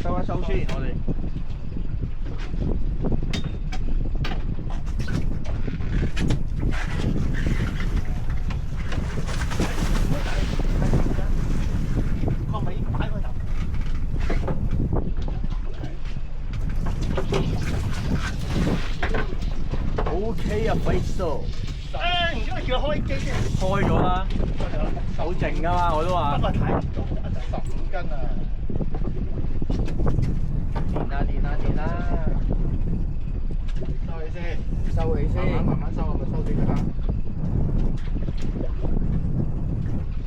收一收先，我哋。個尾擺嗰度。OK 啊，費數。誒，唔知佢叫開機啫。開咗啦，好靜噶嘛，我都話。不過睇唔到，15斤啊！練啦，收起先，收起先，慢慢收，係咪收起㗎啦？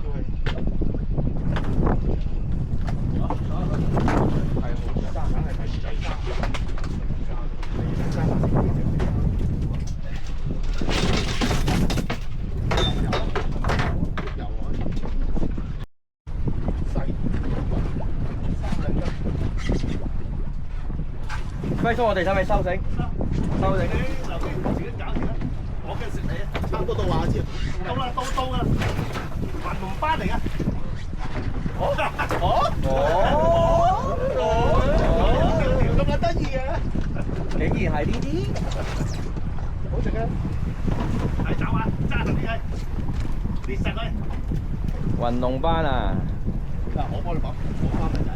收起。係好揸，梗係第二揸。輝叔，我哋使咪收繩？收繩。留機自己搞掂啦，我驚食你啊！差唔多到話先。到啦，到啦，雲龍班嚟㗎。咁撚得意嘅，竟然係呢啲，好食啊！係走啊，揸實啲係，列實佢。雲龍班啊！嗱，我幫你講，我翻嚟仔。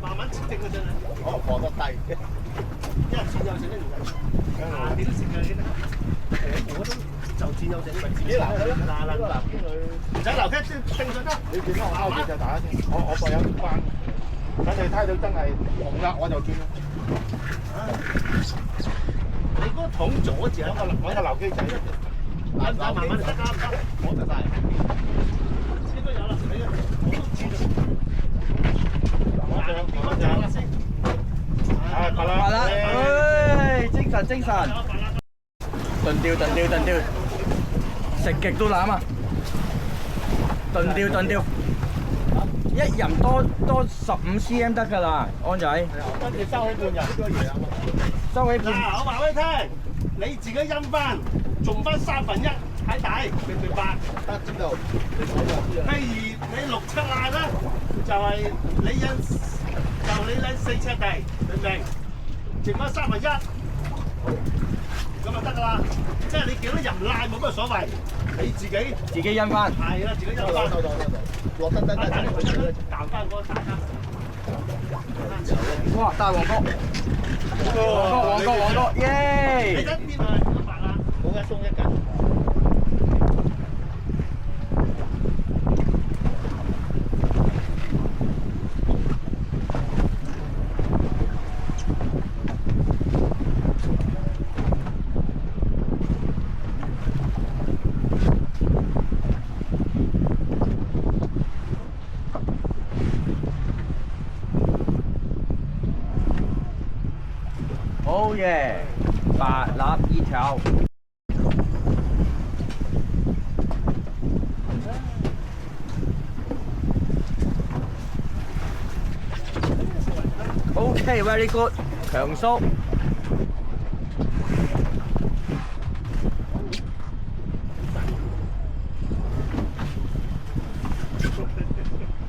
慢慢切正嗰陣啊！我放得低，一切有整得唔緊。點食㗎？我都就切有整，咪自己留佢咯。嗱，留機佢，唔使留機，正準啦。你見到我勾住就打先，我放有條關。等你睇到真係紅啦，我就轉。你嗰個桶左字揾個留機仔。慢慢得㗎，唔得，我就晒。應該有啦，你我都知道。白啦，精神，頓吊，食極都攬啊！頓吊，一人多15 cm 得㗎啦，安仔。跟住收起半日呢個嘢啊！收起半。嗱，我話俾你聽，你自己陰翻，仲翻1/3喺底，明唔明白？得知道。譬如你6尺爛啦，就係你4尺地，明唔明？剩翻1/3，咁就得㗎啦。即係你幾多人爛冇乜所謂，你自己陰翻。係啦，自己陰翻。落得，彈翻嗰個大坑。哇！大黃角，黃角，耶！你睇邊啊？白啦，冇一鬆一緊。好嘢，白臘依條。OK，very good，強叔。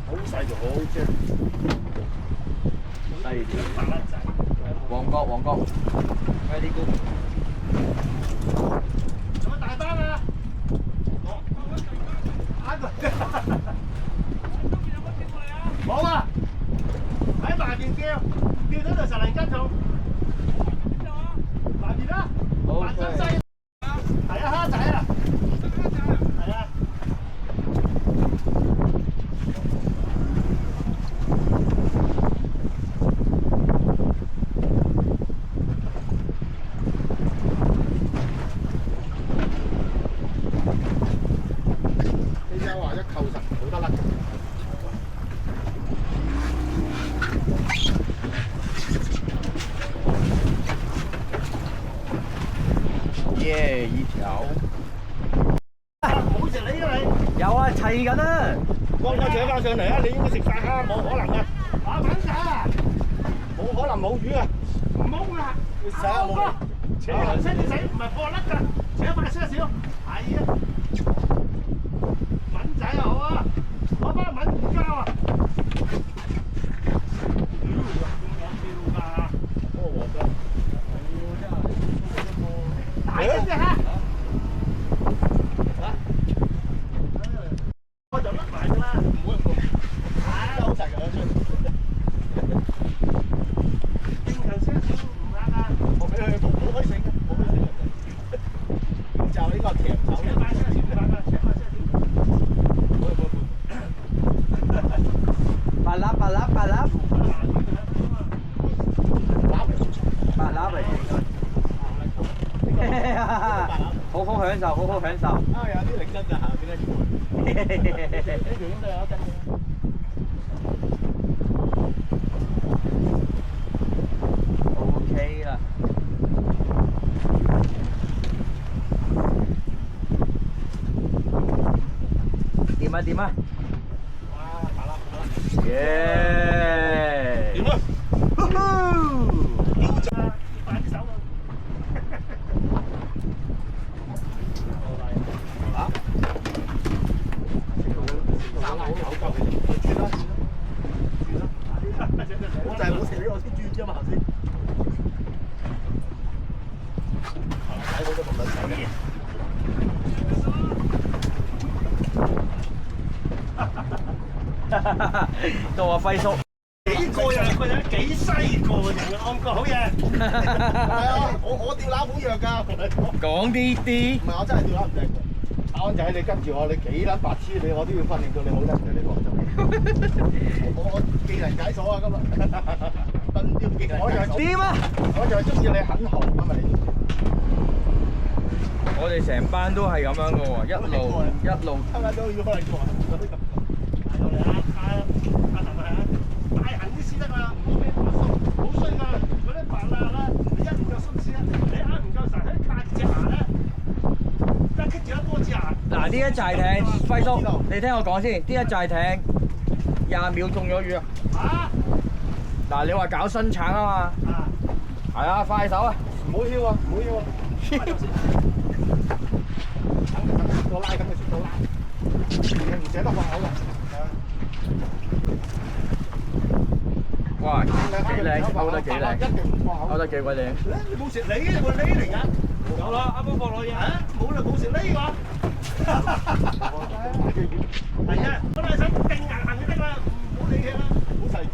好細就好啫。細條。黃角，very good。有冇大班啊？冇啊！喺埋邊叫到就10零斤重。埋邊啦，埋真西。係啊，蝦仔啊！係啊。耶！依條。冇食你㗎你。有啊，砌緊啊！幫我扯翻上嚟啊！你應該食晒蝦，冇可能嘅。啊，粉仔啊！冇可能冇魚啊！冇啦！你洗下冇？扯唔識你洗，唔係破甩㗎，扯快些少。係啊！粉仔啊好啊，攞翻享受，好好享受。啊，有啲力真㗎嚇，點解呢條應該有一斤嘅。OK 啦。點啊點啊！哇，打啦！耶！點啊？擺啲手啊！啊！3萬9夠你，轉啦轉啦轉啦！我就係冇食呢個先轉啫嘛頭先。睇好多同類手嘅。到阿輝叔。幾個人個人幾西個人嘅安哥好嘢。係啊，我釣乸好弱㗎。講啲啲。唔係我真係釣乸唔正。阿安仔，你跟住我，你幾撚白痴我都要訓練到你好叻嘅呢個。我技能解鎖啊今日。笨雕技能解鎖。點啊？我就係中意你很紅啊嘛你。我哋成班都係咁樣嘅喎，一路。啱啱都要開過。係我哋阿林係啊，大行啲先得㗎，唔好俾白鬆，好衰㗎。嗰啲白罅啦，你一唔夠鬆先，你啱唔夠神，喺卡住隻牙咧，一棘住一波隻牙。嗱，呢一寨艇，輝叔，你聽我講先，呢一寨艇20秒中咗魚啊！嚇！嗱，你話搞新橙啊嘛？啊！係啊，快手啊！唔好囂啊！唔好囂啊！等我拉緊佢先到拉，你唔捨得放口㗎。哇，幾靚，勾得幾靚，一定唔放口。勾得幾鬼靚。你冇食呢個呢嚟㗎？有啦，啱啱放落去啊！冇啦，冇食呢個。係啊，我哋想定硬行就得啦，唔好理佢啦，好細條，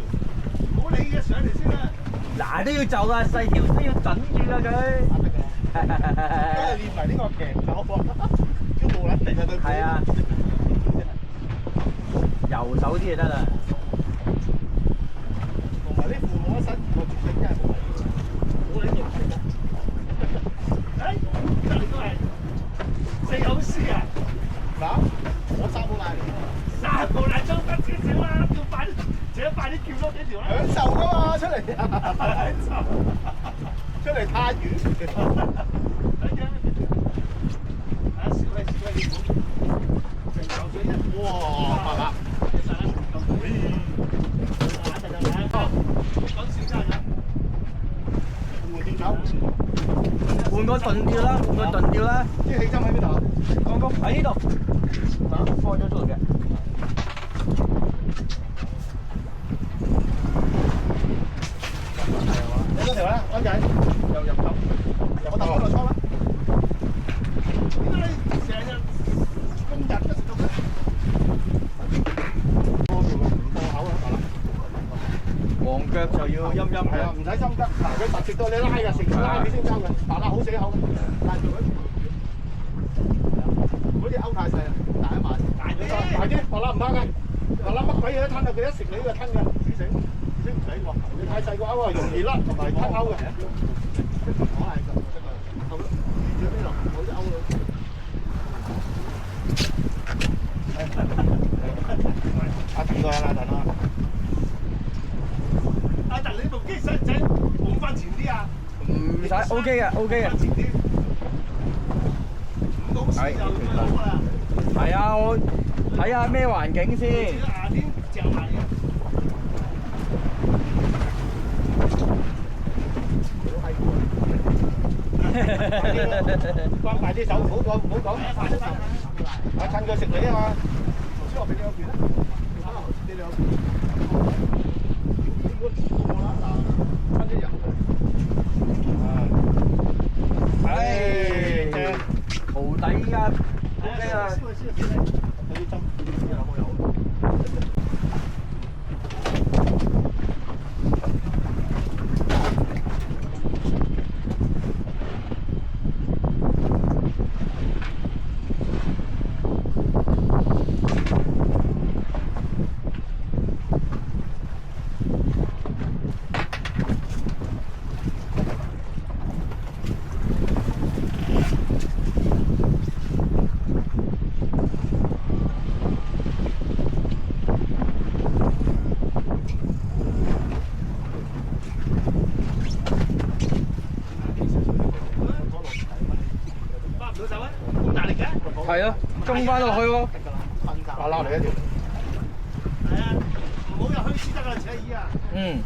唔好理佢上嚟先啦。嗱，都要就啦，細條都要準住啦佢。都係練埋呢個頸手喎，都冇撚定啊對。係啊，右手啲就得啦。同埋啲父母一身個主力真係冇嚟，好撚型嘅。誒，隔離都係四口師啊！嗱，我三寶奶嚟，三寶奶裝得少少啦，要快啲，請快啲叫多幾條啦。享受㗎嘛出嚟，出嚟太遠。哇！白啦，換個盾吊啦，換個盾吊啦。啲氣針喺邊度啊？剛剛喺呢度，放咗出嚟嘅。有多條啦，安仔，又入頭，我搭嗰個倉啦。點解你成日咁日都食到嘅？多條唔放口啦，白啦。黃腳就要陰陰係啊，嘅。唔使心急，嗱佢實食到你拉嘅，食完拉佢先收嘅，白啦好死口嘅，拉住佢。嗰啲勾太細啦，大一碼，大啲，白啦唔啱嘅，白啦乜鬼嘢都吞啊，佢一食你呢個吞嘅，煮死唔死喎，你太細個勾啊容易甩同埋吞勾嘅。我係就得啦，好啦，住邊度？冇隻勾咯。阿陳過嚟啦，陳啊！阿達，你部機使唔使往翻前啲啊？唔使 OK 嘅，OK 嘅。前啲，咁公司就好啦。係啊，我睇下咩環境先。夏天著埋嘅。放埋啲手，唔好講，唔好講。我趁佢食你啊嘛。頭先我俾你有件啦，可能俾你有件。如果冇啦，嗱，分啲人。唉，正。徒弟依家 OK 啦。有啲針，有冇有？中翻落去喎。啊撈嚟一條。係啊，唔好入去先得㗎，扯耳啊！嗯。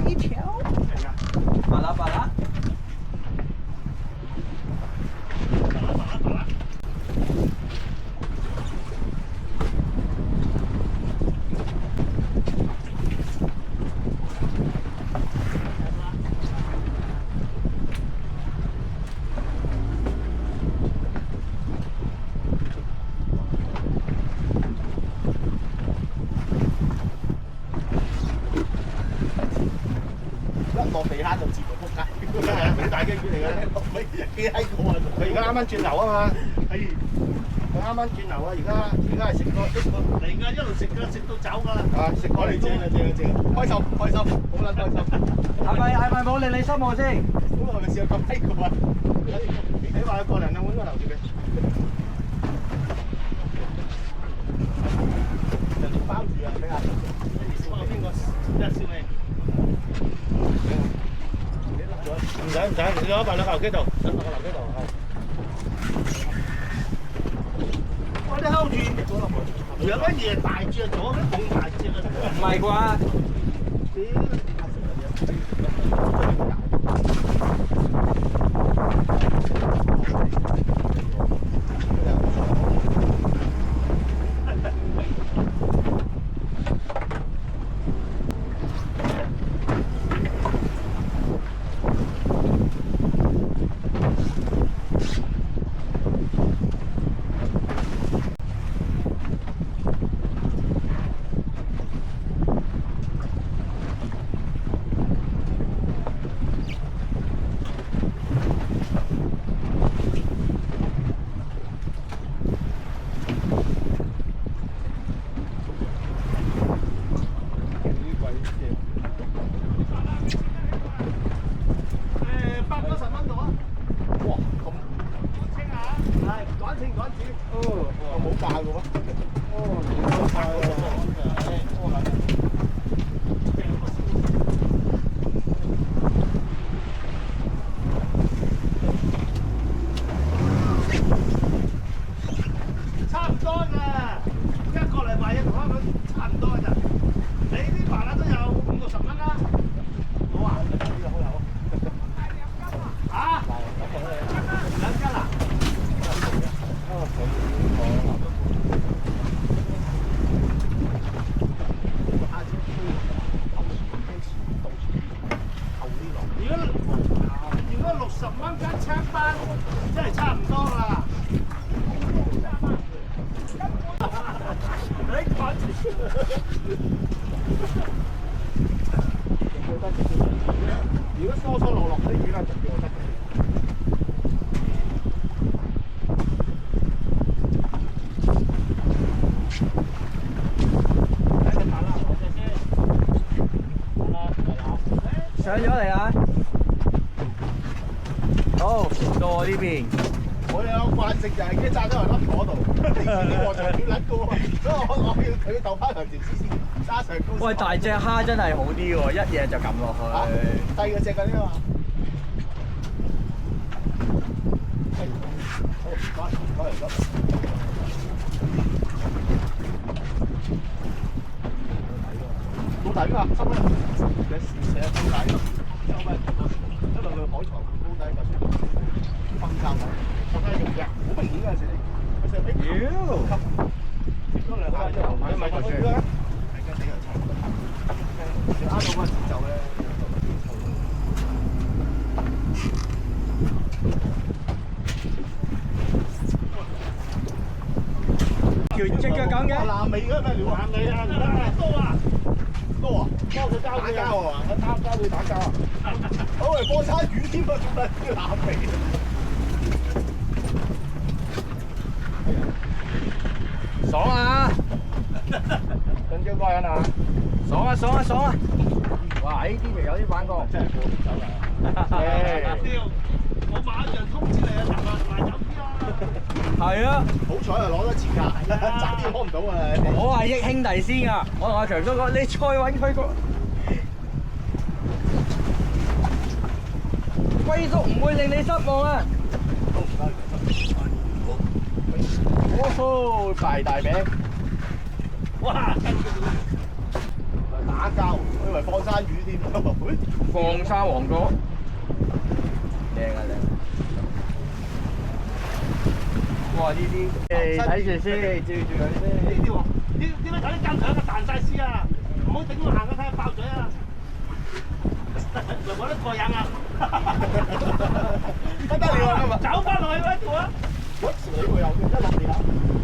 一條。巴拉巴拉。落地下就自動撲街，好大機會嚟嘅，幾閪個啊！佢而家啱啱轉頭啊嘛，佢啱啱轉頭啊！而家係食過嚟㗎，一路食㗎，食到走㗎啦。啊，食過嚟正啊正啊正啊，開心開心，好撚開心。係咪冇令你失望先？咁係咪試過咁閪個啊？你話個零兩碗都留住佢。人哋包住啊，睇下。包邊個？一少你。唔使，你攞埋兩個樓機度，等落個樓機度。我啲睺住，有乜嘢大隻咗？咁大隻啊！唔係啩？如果疏疏落落啲魚咧，就叫我得。上咗嚟啊！好，到我呢邊。我哋有慣性就係啲炸咗嚟笠嗰度，你我就要甩高啊！所以我要佢鬥翻兩條絲絲揸上高。喂，大隻蝦真係好啲喎，一嘢就撳落去。低嗰隻嗰啲啊嘛。好，攞嚟攞。到底㗎，收咩？你成日到底咯，收咩？因為佢海床高低個分交位，分開用嘅，好明顯㗎，成日俾。妖！多兩下之後，買埋個豬啦。係跟死人差唔多。你啱到嗰個節奏咧。隻腳咁嘅。爛尾嗰咩料啊？爛尾啊！多啊！多啊！多佢交佢交啊！交佢打交啊！好嚟波叉魚添啊！做乜叫爛尾？爽啊！叫過癮啊！爽啊爽啊爽啊！哇！呢啲就有啲玩過。真係過唔走啦。我馬上通知你啊，嗱有啲啊。係啊，好彩啊，攞得錢㗎，爭啲攞唔到啊！我係益兄弟先啊！我同阿強叔講，你再揾佢個龜叔唔會令你失望啊！哦，大餅，哇！打交，我以為放生魚添。放生黃果，靚啊靚！哇！呢啲睇住先，照住佢先。呢啲喎，點解睇啲金腸嘅彈晒絲啊？唔好頂我行啊，睇下爆嘴啊！我得過癮啊！不得了啊！今日走翻落去嗰條啊！你會有嘅，一落地下。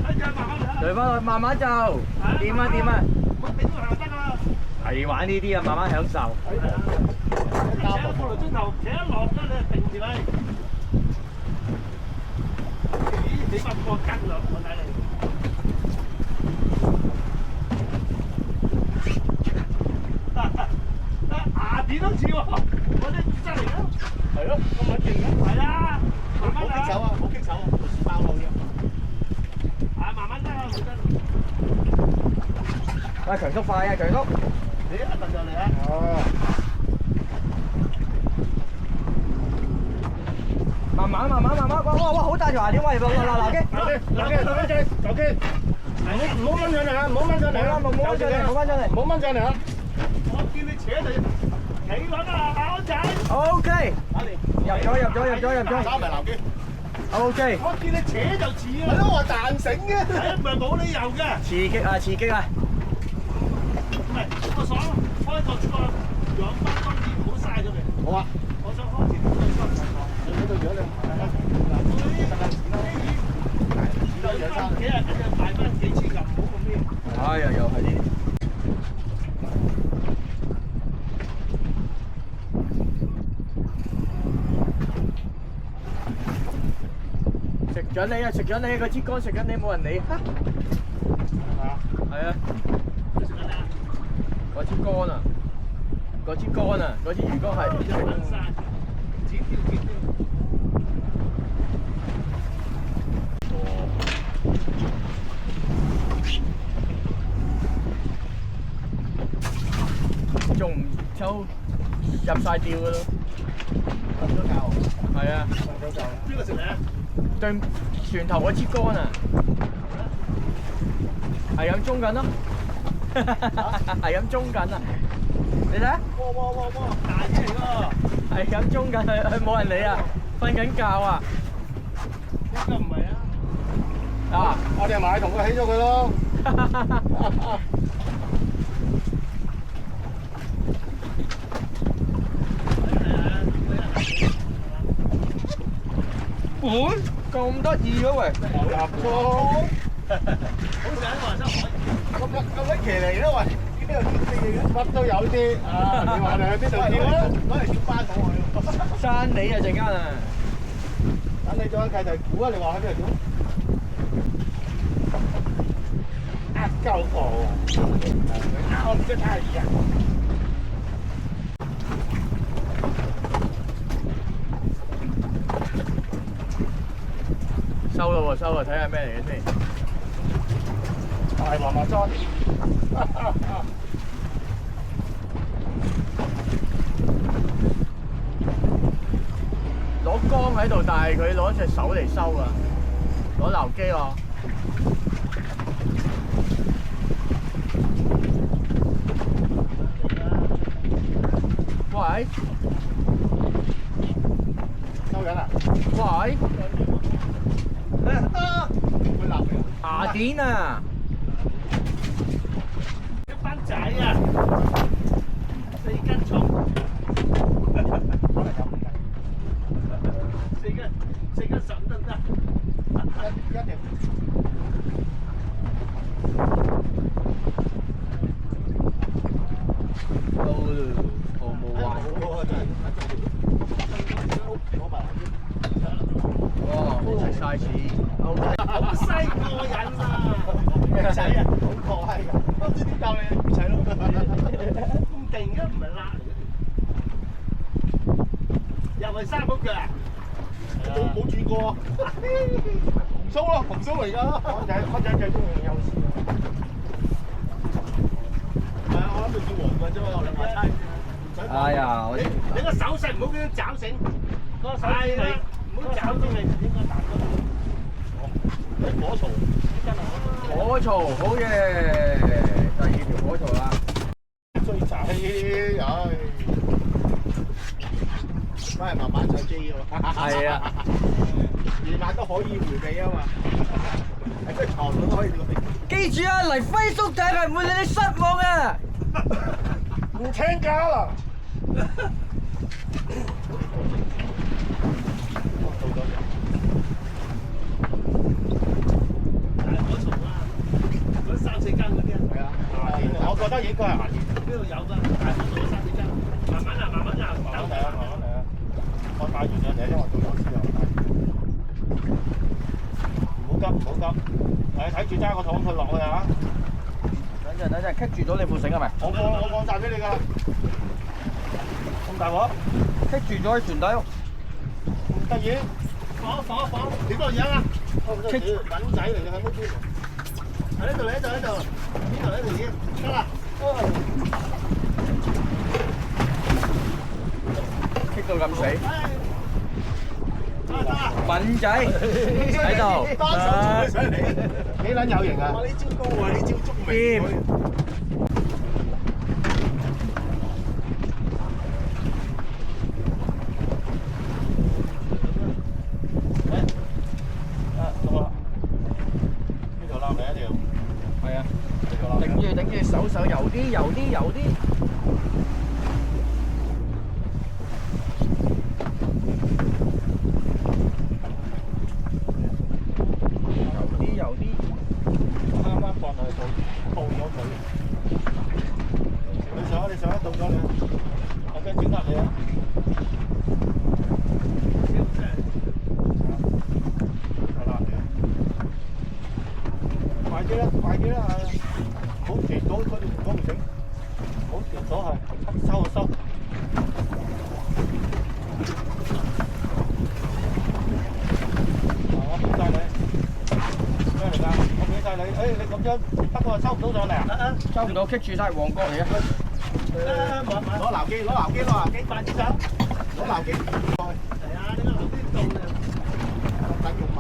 跟住慢慢嚟。嚟翻去慢慢就，掂啊掂啊！唔好頂我行得啊！係玩呢啲啊，慢慢享受。你請個半個鐘頭，企一落咧，你定住佢。咦？你翻過筋啦，我睇你。牙片都似喎，我啲真嚟嘅。係咯，咁撚勁嘅。係啊，慢慢嚟。冇棘手啊，冇棘手啊，包路嘅。係慢慢得啊，冇得。喂，強叔快啊，強叔！你一陣就嚟啊！哦。慢慢，哇，好大條牙條，喂，嗱，留機，唔好掹上嚟啊！唔好掹上嚟啊！冇掹上嚟，冇掹上嚟。唔好掹上嚟啊！我見你扯你，企穩啊，大仔！O K，入咗。打埋留機。O K，我見你扯就似啊！係咯，我彈繩嘅。係唔係冇理由嘅？刺激啊！唔係，我爽開個兩分鐘已經好嘥咗佢。好啊。我想開前2分鐘。喺度如果你幾日跟住賣翻幾千銀，唔好咁咩？哎呀，又係呢啲。食緊你，個支竿食緊你，冇人理。係啊。嗰支竿啊，嗰支魚竿係。仲唔抽入晒釣嘅咯？瞓咗覺。係啊。瞓咗覺。邊個食嚟啊？對船頭嗰支竿啊，係咁中緊咯，係咁中緊啊！你睇下，哇，大嘢嚟㗎！係咁中緊，佢冇人理啊，瞓緊覺啊！呢個唔係啊！啊！我哋埋同佢起咗佢咯。咁得意嘅喂！入咗。好似喺華山海。咁鬼騎嚟啦喂！呢度啲飛嘅，乜都有啲啊！你話你去邊度釣啊？攞嚟釣班房去。山你啊陣間啊！等你做緊契弟估啊！你話去邊度釣？呃鳩我啊！我唔知太熱。收咯喎，收啊！睇下咩嚟嘅先。大麻麻裝。攞缸喺度，但係佢攞隻手嚟收啊！攞撈機喎。喂？收緊啊！喂？會立嘅。牙典啊！一班仔啊，4斤重，4斤10得唔得？一定。到毫無壞。哇！食晒錢。好犀過癮啊！仔啊，好確係㗎，我知點教你唔使咯。咁勁嘅唔係辣嚟嘅，又係三寶腳啊！冇轉過啊！紅鬚咯，紅鬚嚟㗎。坤仔最中意有事啊！係啊，我諗住叫黃棍啫嘛，我兩話猜。哎呀，我你個手勢唔好咁樣爪繩，個手係啦，唔好爪到你應該彈嗰度。火槽，火槽好嘢，第二條火槽啦。最雜唉，翻嚟慢慢就知喎。係啊，夜晚都可以迴避啊嘛，喺個床度都可以迴避。記住啊，嚟輝叔睇係唔會令你失望啊！唔聽價啦。我覺得應該係行呢度有㗎，大埔道3幾間，慢慢啊，慢慢啊，慢慢嚟啊，慢慢嚟啊！我帶完咗你，因為到咗之後帶完。唔好急，唔好急，睇住揸個桶佢落去啊！等陣，棘住咗你副繩係咪？我放曬俾你㗎啦！咁大鑊，棘住咗喺船底喎。咁得意？放，點個樣啊？棘住緊仔嚟嘅喺呢邊。喺呢度，呢度已經得啦。棘到咁死。敏仔喺度。幾撚有型啊！哇！呢招高喎，呢招捉尾。頂住，手游啲。游啲。啱啱放落去套咗佢。你上到咗你，我驚整壓你啊！快啲啦！唔好跌咗佢哋唔整，唔好跌咗係收。我俾曬你，咩嚟㗎？我俾曬你，你咁樣不過收唔到上嚟啊！收唔到，棘住晒旺角嚟嘅。攞撈機，快啲走！攞撈機。係啊，呢個撈機到嘅，等用慢。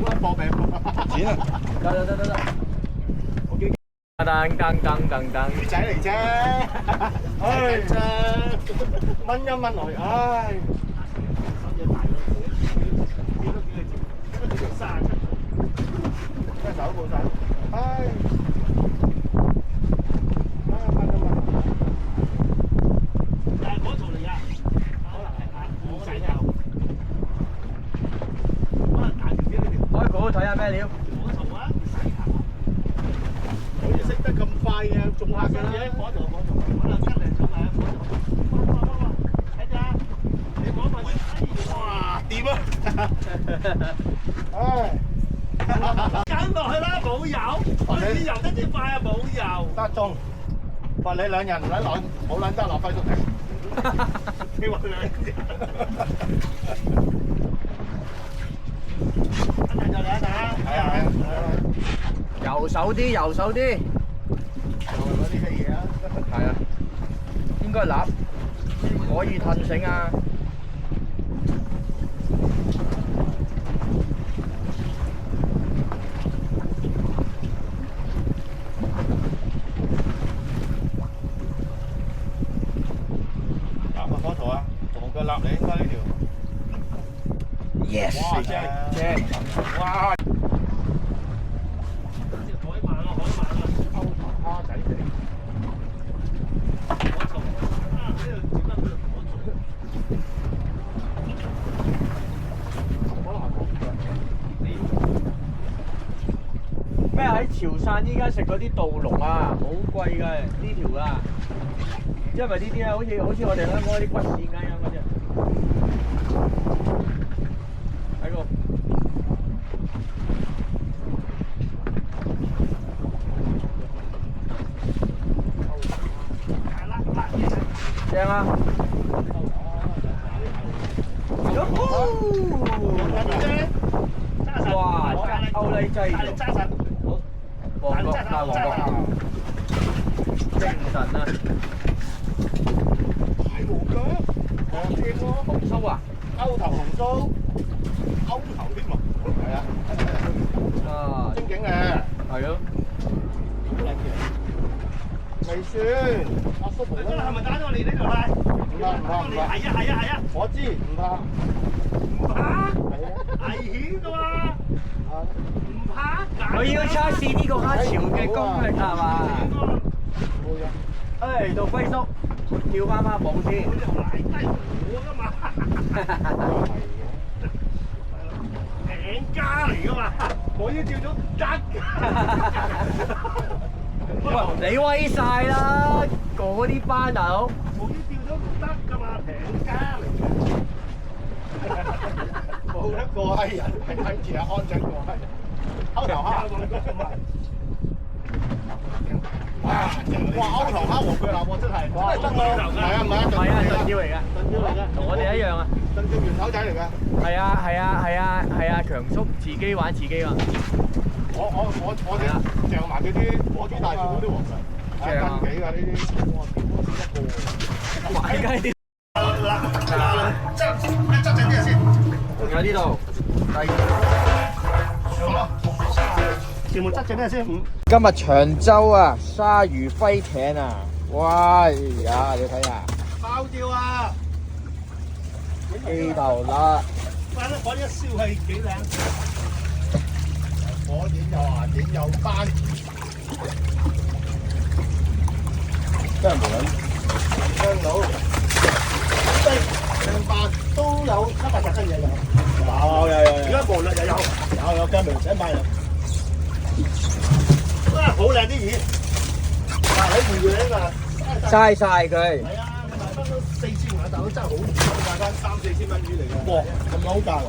好搏命。錢啊！得。我叫噔。魚仔嚟啫，唉，掹一掹落去，唉。隻手冇晒，唉。但係嗰度嚟㗎，可能係魚仔有，可能大條啲呢條。開股睇下咩料？好似識得咁快嘅，仲下嘅啦。火頭，可能7零鐘係火頭。睇下，你講埋先。哇，掂啊！唉，跟落去啦，冇油，你游得啲快啊，冇油。得中，罰你2人唔撚落，冇撚得落輝叔停。你話2人。一陣就嚟一陣啦。係啊。游手啲。又係嗰啲嘅嘢啊！係啊，應該攬，可以褪繩啊！攬個火頭啊，同腳攬你應該呢條。Yes，哇！正。哇！蝦仔嚟。咩喺潮汕依家食嗰啲稻龍啊，好貴㗎呢條啊！因為呢啲啊，好似我哋香港啲骨線咁樣嘅啫。睇過。正啊！哇！歐麗劑大力揸實，旺角大旺角，精神啊！大黃腳，正喎，紅酥啊！勾頭紅酥，勾頭添喎，係啊，啊，正經嘅，係咯，未算，阿叔嚟係啦，咪打咗我哋呢度係？唔怕，係啊，我知唔怕，唔怕，係啊，危險㗎嘛，唔怕。我要測試呢個蝦潮嘅功力係嘛？冇嘢，誒，到輝叔跳翻舞先。佢就賴低我㗎嘛，平家嚟㗎嘛，我已經叫咗喂，你威晒啦！嗰啲班大佬，我已經叫咗唔得㗎嘛，平家嚟㗎。冇一個係人係睇住阿安仔過係，勾頭蝦。哇！勾頭蝦黃腳腩喎，真係，哇！得喎，唔係啊，係啊，燉椒嚟㗎，燉椒嚟㗎，同我哋一樣啊！燉椒元頭仔嚟㗎。係啊，強叔自己玩自己嘛。我哋醬埋嗰啲大條嗰啲黃鱔，斤幾㗎呢啲，我點都試一個。買雞嗱，執整啲嘢先。仲有呢度，全部執整啲嘢先。今日長洲啊，鯊魚飛艇啊，哇呀！你睇下，爆掉啊！機頭啦，翻得嗰啲一燒係幾靚。火影又顏影又斑，真係無論香佬，香斑都有780斤嘢有。有，而家無論又有。有雞明仔買啦。哇！好靚啲魚，嗱你唔養啊？嘥晒佢。係啊，你賣翻都4000銀，但係真係好魚，賣翻3、4千蚊魚嚟嘅。哇！咁咪好大喎！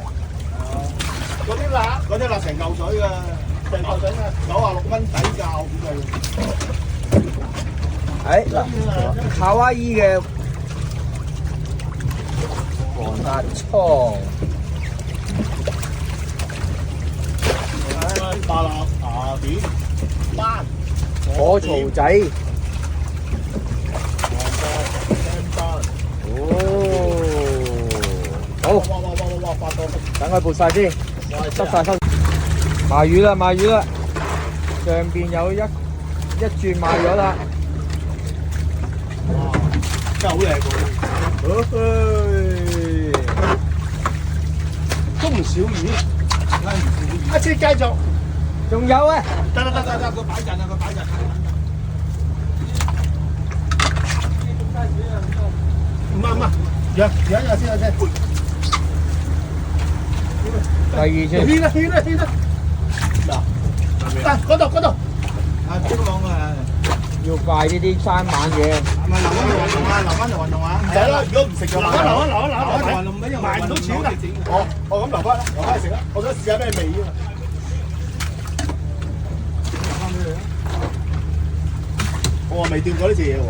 嗰啲辣成嚿水㗎，成嚿水啊，96蚊底價我估計。誒嗱，夏威夷嘅黃達倉，大臘茶點斑，火槽仔，哦，好，發到等佢撥晒先，執晒收。賣魚啦，賣魚啦，上邊有一轉賣咗啦。真係好靚喎！都唔少魚，一切繼續。仲有啊！得，佢擺陣啊，佢擺陣。唔係，養先。第二隻，牽啦！嗱，嗰度。啊，邊個講啊？要快呢啲生猛嘢。係咪留翻嚟運動啊？唔使啦，如果唔食就留賣唔到錢㗎。哦，咁留翻嚟食啦。我想試下咩味啊嘛。我未掂過呢隻嘢喎，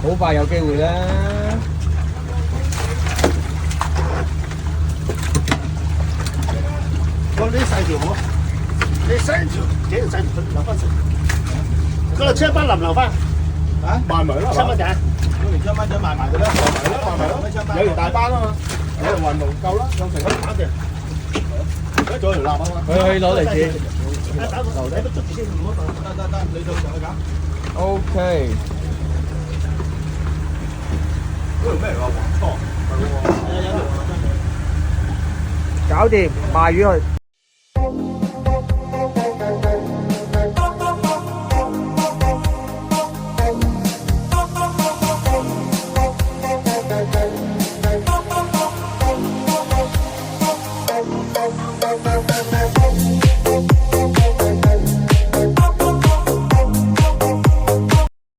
好快有機會啦！我呢細條好，你細條幾條細條留翻食。嗰度700留唔留翻？啊，賣埋啦，700仔。嗰條7蚊仔賣埋佢啦，賣埋咯。有條大班啊嘛，有條雲龍夠啦，用成咁打嘅。而家仲有條臘啊嘛。去攞嚟煮。打個頭你都捉住先，唔好動。得，你到上去搞。OK。嗰條咩嚟㗎？黃鯧。搞掂，賣魚去。